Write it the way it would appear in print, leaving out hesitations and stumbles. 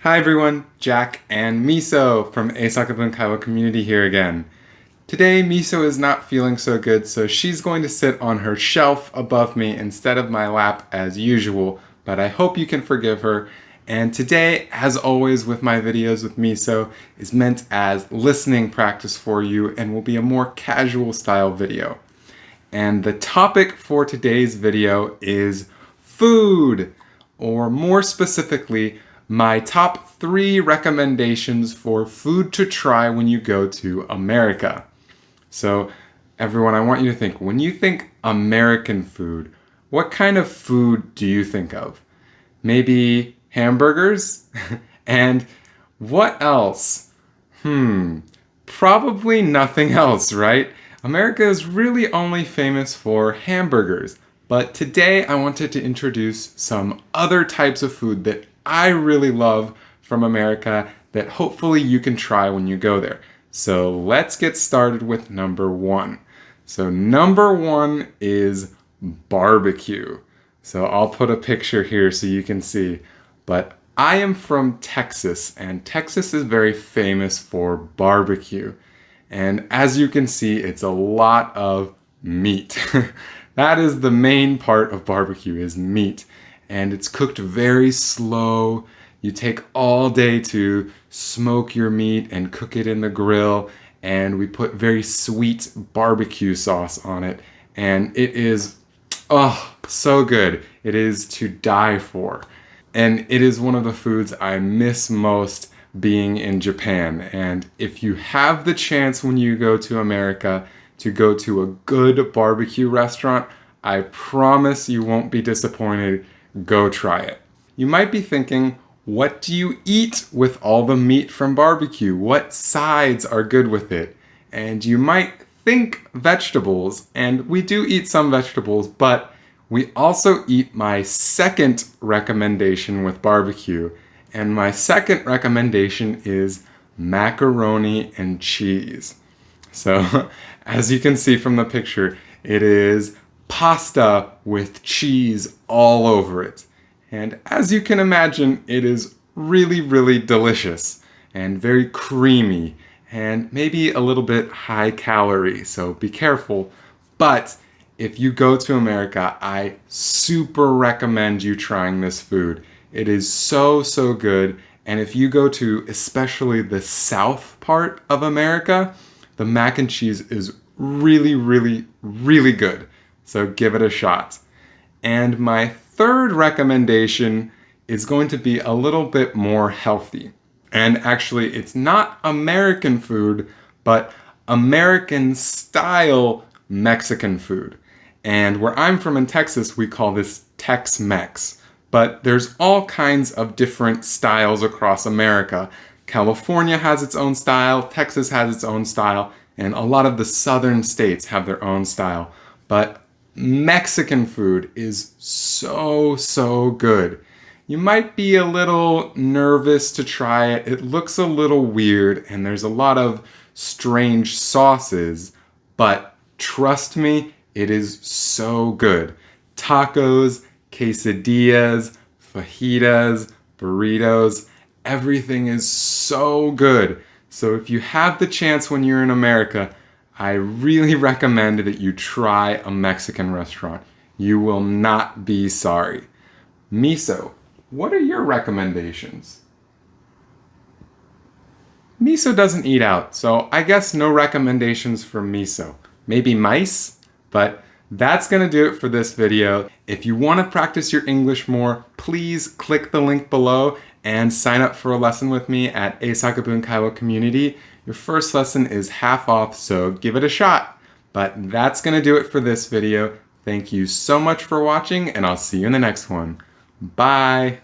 Hi everyone, Jack and Miso from英作文会話 community here again. Today, Miso is not feeling so good, so she's going to sit on her shelf above me instead of my lap as usual, but I hope you can forgive her. And today, as always with my videos with Miso, is meant as listening practice for you and will be a more casual style video. And the topic for today's video is food, or more specifically, my top 3 recommendations for food to try when you go to America. So everyone, I want you to think, when you think American food, what kind of food do you think of? Maybe hamburgers? And what else? Probably nothing else, right? America is really only famous for hamburgers. But today I wanted to introduce some other types of food that I really love from America that hopefully you can try when you go there. So let's get started with number 1. So number 1 is barbecue. So I'll put a picture here so you can see. But I am from Texas, and Texas is very famous for barbecue. And as you can see, it's a lot of meat. That is the main part of barbecue, is meat. And it's cooked very slow. You take all day to smoke your meat and cook it in the grill. And we put very sweet barbecue sauce on it. And it is, so good. It is to die for. And it is one of the foods I miss most being in Japan. And if you have the chance when you go to America to go to a good barbecue restaurant, I promise you won't be disappointed. Go try it. You might be thinking, what do you eat with all the meat from barbecue? What sides are good with it? And you might think vegetables, and we do eat some vegetables, but we also eat my second recommendation with barbecue. And my second recommendation is macaroni and cheese. So, as you can see from the picture, it is pasta with cheese all over it. And as you can imagine, it is really, really delicious and very creamy and maybe a little bit high calorie, so be careful. But if you go to America, I super recommend you trying this food. It is so, so good. And if you go to especially the south part of America, the mac and cheese is really, really, really good. So give it a shot. And my third recommendation is going to be a little bit more healthy. And actually, it's not American food, but American style Mexican food. And where I'm from in Texas, we call this Tex-Mex. But there's all kinds of different styles across America. California has its own style, Texas has its own style, and a lot of the southern states have their own style. But Mexican food is so, so good. You might be a little nervous to try it. It looks a little weird and there's a lot of strange sauces, but trust me, it is so good. Tacos, quesadillas, fajitas, burritos, everything is so good. So if you have the chance when you're in America, I really recommend that you try a Mexican restaurant. You will not be sorry. Miso, what are your recommendations? Miso doesn't eat out, so I guess no recommendations for Miso. Maybe mice, but that's going to do it for this video. If you want to practice your English more, please click the link below and sign up for a lesson with me at Eisakabun Kaiwa Community. Your first lesson is half off, so give it a shot. But that's going to do it for this video. Thank you so much for watching, and I'll see you in the next one. Bye!